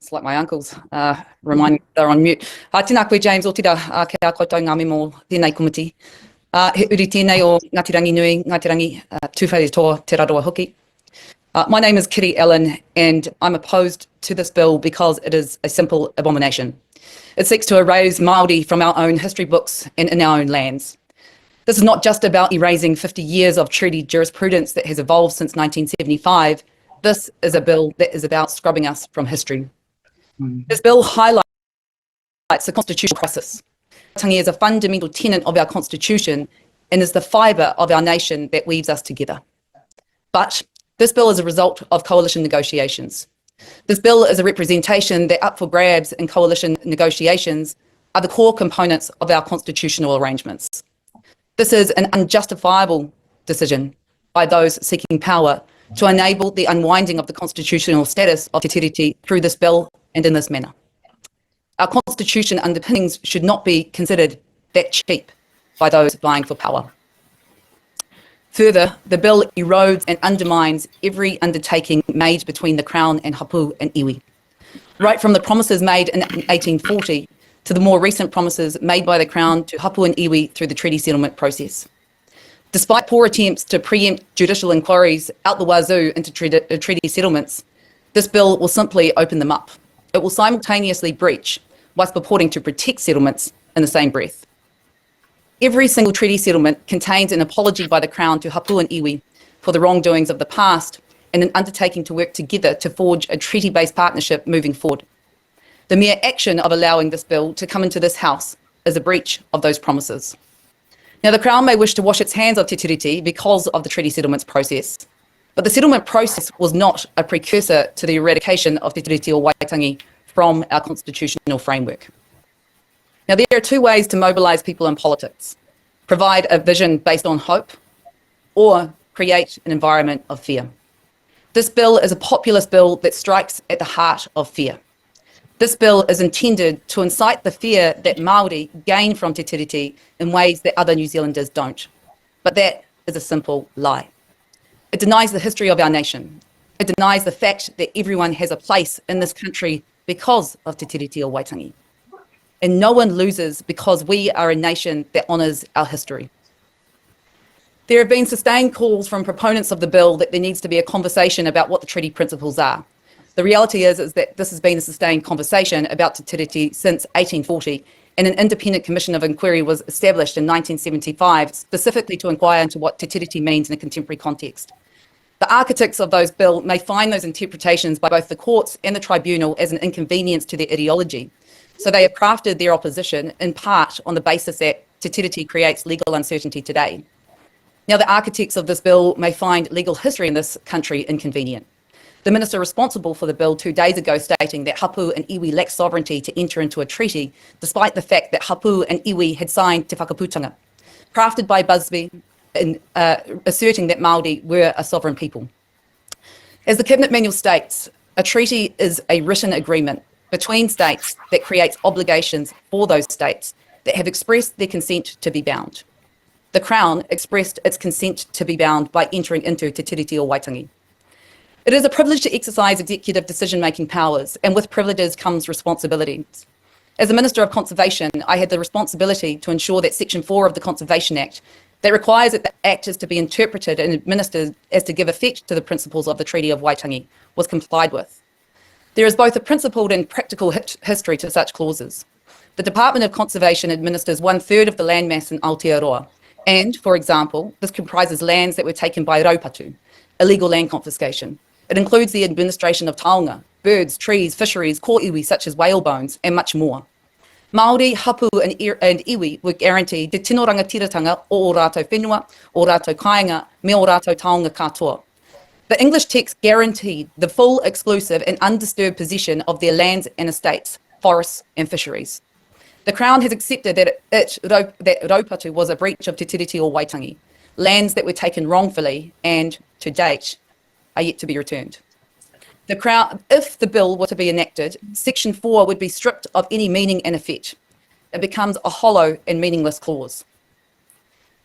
It's like my uncles remind me they're on mute. Tēnā koe, James, o tira kia koutou ngā memo tēnei komiti. He uri tēnei o Ngāti Rangi Nui, Ngāti Rangi Tūwhare toa te raroa hoki. My name is Kiri Allan, and I'm opposed to this bill because it is a simple abomination. It seeks to erase Māori from our own history books and in our own lands. This is not just about erasing 50 years of treaty jurisprudence that has evolved since 1975. This is a bill that is about scrubbing us from history. This bill highlights the constitutional crisis. Waitangi is a fundamental tenet of our constitution and is the fibre of our nation that weaves us together. But this bill is a result of coalition negotiations. This bill is a representation that up for grabs in coalition negotiations are the core components of our constitutional arrangements. This is an unjustifiable decision by those seeking power to enable the unwinding of the constitutional status of Te Tiriti through this bill and in this manner. Our constitution underpinnings should not be considered that cheap by those vying for power. Further, the bill erodes and undermines every undertaking made between the Crown and Hapu and Iwi, right from the promises made in 1840 to the more recent promises made by the Crown to Hapu and Iwi through the treaty settlement process. Despite poor attempts to preempt judicial inquiries out the wazoo into treaty settlements, this bill will simply open them up. It will simultaneously breach whilst purporting to protect settlements in the same breath. Every single treaty settlement contains an apology by the Crown to Hapu and Iwi for the wrongdoings of the past and an undertaking to work together to forge a treaty-based partnership moving forward. The mere action of allowing this bill to come into this House is a breach of those promises. Now, the Crown may wish to wash its hands of Te Tiriti because of the treaty settlements process, but the settlement process was not a precursor to the eradication of Te Tiriti or Waitangi from our constitutional framework. Now, there are two ways to mobilise people in politics: provide a vision based on hope or create an environment of fear. This bill is a populist bill that strikes at the heart of fear. This bill is intended to incite the fear that Māori gain from Te Tiriti in ways that other New Zealanders don't. But that is a simple lie. It denies the history of our nation. It denies the fact that everyone has a place in this country because of Te Tiriti or Waitangi. And no one loses because we are a nation that honours our history. There have been sustained calls from proponents of the bill that there needs to be a conversation about what the treaty principles are. The reality is that this has been a sustained conversation about Te Tiriti since 1840, and an independent commission of inquiry was established in 1975 specifically to inquire into what Te Tiriti means in a contemporary context. The architects of those bill may find those interpretations by both the courts and the tribunal as an inconvenience to their ideology. So they have crafted their opposition in part on the basis that Te Tiriti creates legal uncertainty today. Now, the architects of this bill may find legal history in this country inconvenient. The minister responsible for the bill 2 days ago stating that Hapu and Iwi lack sovereignty to enter into a treaty, despite the fact that Hapu and Iwi had signed Te Whakaputanga, crafted by Busby, in asserting that Māori were a sovereign people. As the Cabinet Manual states, a treaty is a written agreement between states that creates obligations for those states that have expressed their consent to be bound. The Crown expressed its consent to be bound by entering into Te Tiriti or Waitangi. It is a privilege to exercise executive decision-making powers, and with privileges comes responsibilities. As a Minister of Conservation, I had the responsibility to ensure that Section 4 of the Conservation Act, that requires that the Act is to be interpreted and administered as to give effect to the principles of the Treaty of Waitangi, was complied with. There is both a principled and practical history to such clauses. The Department of Conservation administers 1/3 of the landmass in Aotearoa, and, for example, this comprises lands that were taken by raupatu, illegal land confiscation. It includes the administration of taonga, birds, trees, fisheries, kōiwi such as whale bones, and much more. Māori, Hapu and Iwi were guaranteed te tino rangatiratanga o ō rātou whenua, o rātou kāinga, me o rātou taonga katoa. The English text guaranteed the full, exclusive and undisturbed possession of their lands and estates, forests and fisheries. The Crown has accepted that raupatu was a breach of Te Tiriti or Waitangi, lands that were taken wrongfully and, to date, are yet to be returned. The Crown, if the bill were to be enacted, Section 4 would be stripped of any meaning and effect. It becomes a hollow and meaningless clause.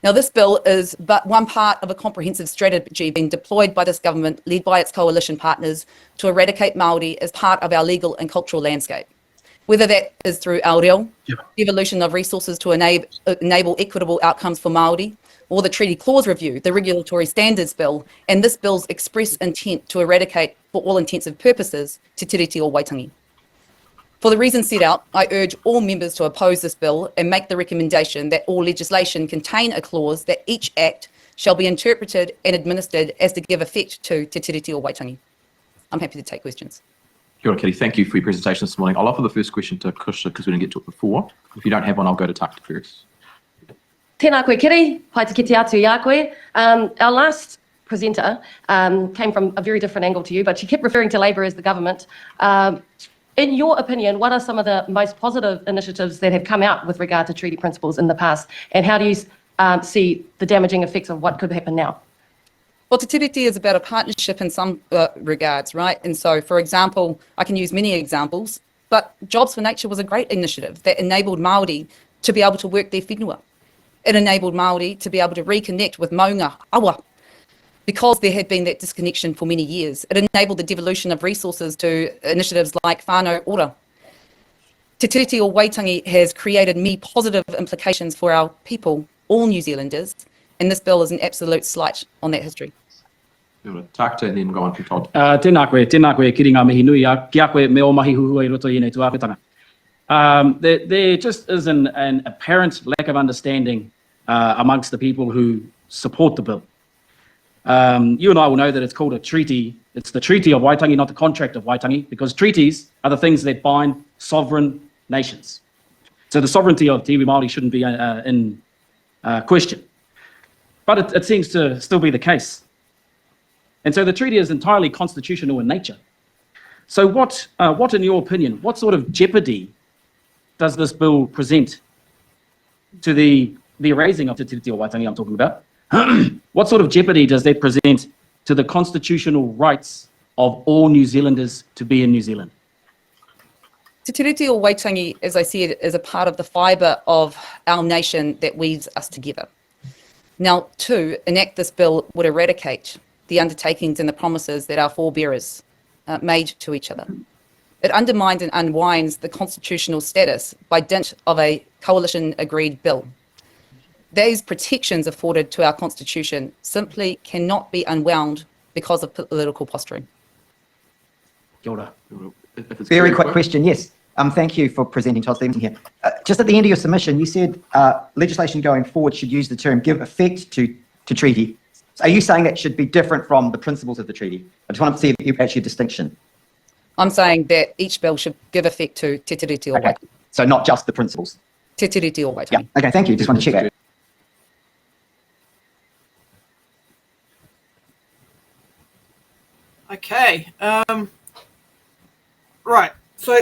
Now, this bill is but one part of a comprehensive strategy being deployed by this government, led by its coalition partners, to eradicate Māori as part of our legal and cultural landscape. Whether that is through aoreo, evolution of resources to enable equitable outcomes for Māori, or the treaty clause review, the regulatory standards bill, and this bill's express intent to eradicate, for all intensive purposes, te tiriti o Waitangi. For the reasons set out, I urge all members to oppose this bill and make the recommendation that all legislation contain a clause that each act shall be interpreted and administered as to give effect to te tiriti o Waitangi. I'm happy to take questions. Kia ora, Kiri. Thank you for your presentation this morning. I'll offer the first question to Kusha because we didn't get to it before. If you don't have one, I'll go to Takta first. Tēnā koe Kiri, pai te kite atu i a koe. Our last presenter came from a very different angle to you, but she kept referring to Labour as the government. In your opinion, what are some of the most positive initiatives that have come out with regard to treaty principles in the past, and how do you see the damaging effects of what could happen now? Well, te tiriti is about a partnership in some regards, right? And so, for example, I can use many examples, but Jobs for Nature was a great initiative that enabled Māori to be able to work their whenua. It enabled Māori to be able to reconnect with maunga, awa, because there had been that disconnection for many years. It enabled the devolution of resources to initiatives like whānau ora. Te tiriti o Waitangi has created many positive implications for our people, all New Zealanders, and this bill is an absolute slight on that history. Takta and then go on to Todd. Tēnā koe, Kiri ngā mihi nui, kia koe me o mahi huhua I roto I nei tuākitanga. There just is an apparent lack of understanding amongst the people who support the bill. You and I will know that it's called a treaty. It's the Treaty of Waitangi, not the Contract of Waitangi, because treaties are the things that bind sovereign nations. So the sovereignty of Te Iwi Māori shouldn't be in question. But it seems to still be the case. And so the treaty is entirely constitutional in nature. So what in your opinion, what sort of jeopardy does this bill present to the erasing of Te Tiriti o Waitangi I'm talking about? What sort of jeopardy does that present to the constitutional rights of all New Zealanders to be in New Zealand? Te tiriti o Waitangi, as I said, is a part of the fibre of our nation that weaves us together. Now, to enact this bill would eradicate the undertakings and the promises that our forebearers made to each other. It undermines and unwinds the constitutional status by dint of a coalition-agreed bill. These protections afforded to our constitution simply cannot be unwound because of political posturing. Kia ora. Very quick question, yes. Thank you for presenting, Todd Stevenson here. Just at the end of your submission, you said legislation going forward should use the term give effect to treaty. So are you saying that should be different from the principles of the treaty? I just want to see if you actually a distinction. I'm saying that each bill should give effect to te tiriti o Waitangi. So not just the principles? Te tiriti o Waitangi. Yeah, okay, thank you. Just wanted to check that. Okay. Right. So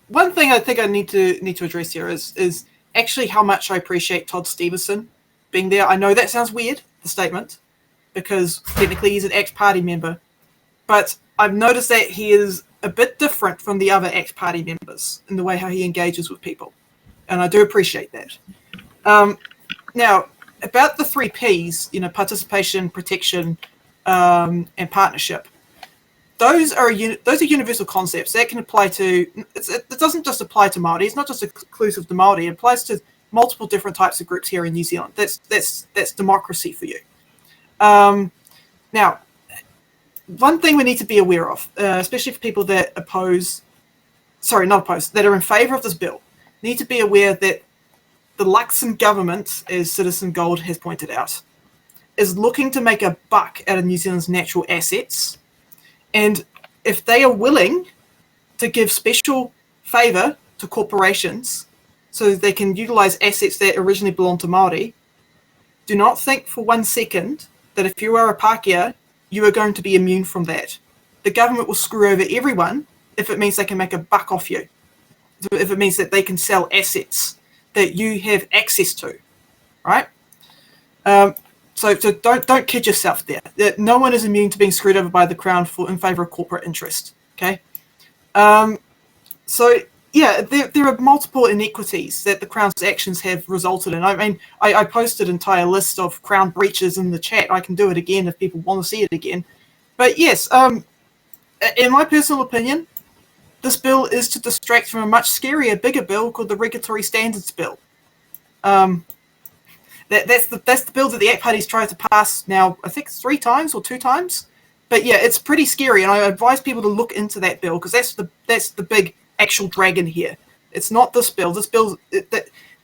one thing I think I need to address here is actually how much I appreciate Todd Stevenson being there. I know that sounds weird, the statement, because technically he's an ex-party member, but I've noticed that he is a bit different from the other ex-party members in the way how he engages with people, and I do appreciate that. Now, about the 3 Ps, participation, protection, and partnership. Those are universal concepts that can apply to. It doesn't just apply to Māori. It's not just exclusive to Māori. It applies to multiple different types of groups here in New Zealand. That's democracy for you. Now, one thing we need to be aware of, especially for people that that are in favour of this bill, need to be aware that the Luxon government, as Citizen Gold has pointed out, is looking to make a buck out of New Zealand's natural assets. And if they are willing to give special favour to corporations so that they can utilise assets that originally belonged to Māori, do not think for 1 second that if you are a Pākehā, you are going to be immune from that. The government will screw over everyone if it means they can make a buck off you, if it means that they can sell assets that you have access to, right? So don't kid yourself there. That no one is immune to being screwed over by the Crown in favour of corporate interest. Okay. So yeah, there are multiple inequities that the Crown's actions have resulted in. I mean, I posted an entire list of Crown breaches in the chat. I can do it again if people want to see it again. But yes, in my personal opinion, this bill is to distract from a much scarier, bigger bill called the Regulatory Standards Bill. That's the bill that the ACT Party's tried to pass now, I think 3 times or 2 times. But yeah, it's pretty scary, and I advise people to look into that bill because that's the big actual dragon here. It's not this bill. This bill,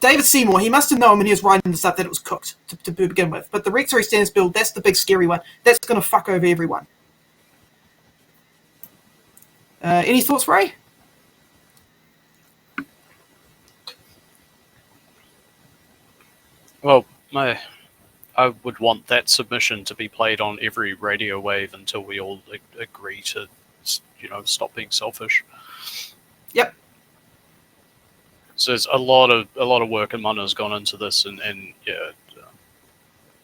David Seymour, he must have known when he was writing this up that it was cooked to begin with. But the Regulatory Standards Bill, that's the big scary one. That's going to fuck over everyone. Any thoughts, Ray? Well, I would want that submission to be played on every radio wave until we all agree to, stop being selfish. Yep. So there's a lot of work and money has gone into this, and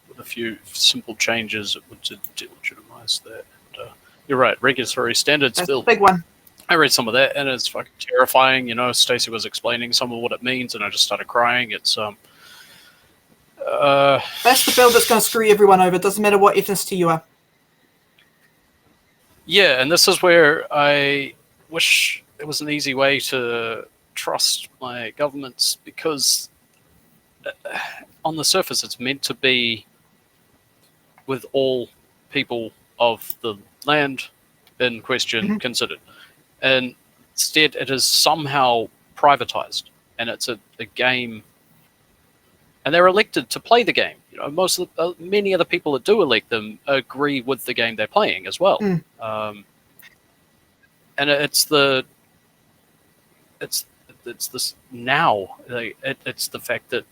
with a few simple changes, it would legitimize that. And, you're right, Regulatory Standards Bill. That's the big one. I read some of that, and it's fucking terrifying. Stacey was explaining some of what it means, and I just started crying. It's that's the bill that's going to screw everyone over. It doesn't matter what ethnicity you are. Yeah, and this is where I wish there was an easy way to trust my governments, because on the surface it's meant to be with all people of the land in question considered. And instead it is somehow privatized, and it's a game, and they're elected to play the game. Many of the people that do elect them agree with the game they're playing as well. And it's this now. It's the fact that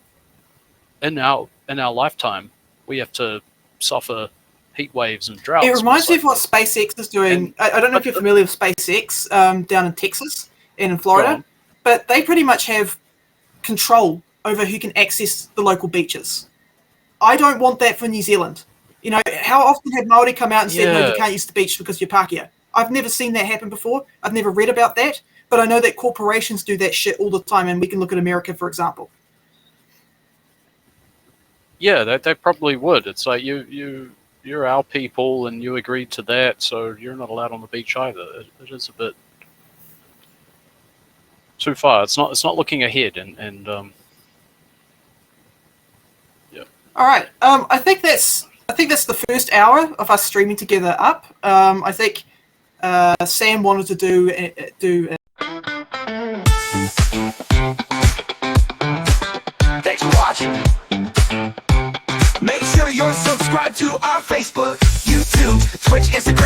in our lifetime we have to suffer heat waves and droughts. It reminds me of what SpaceX is doing. I don't know if you're familiar with SpaceX down in Texas and in Florida, but they pretty much have control over who can access the local beaches. I don't want that for New Zealand. How often have Māori come out and said, no, you can't use the beach because you're Pākehā? I've never seen that happen before. I've never read about that, but I know that corporations do that shit all the time, and we can look at America, for example. Yeah, they probably would. It's like you're our people, and you agreed to that, so you're not allowed on the beach either. It is a bit too far. It's not looking ahead, and yeah. All right. I think that's the first hour of us streaming together up. I think Sam wanted to do. Thanks for watching. Make sure you're subscribed to our Facebook, YouTube, Twitch, Instagram.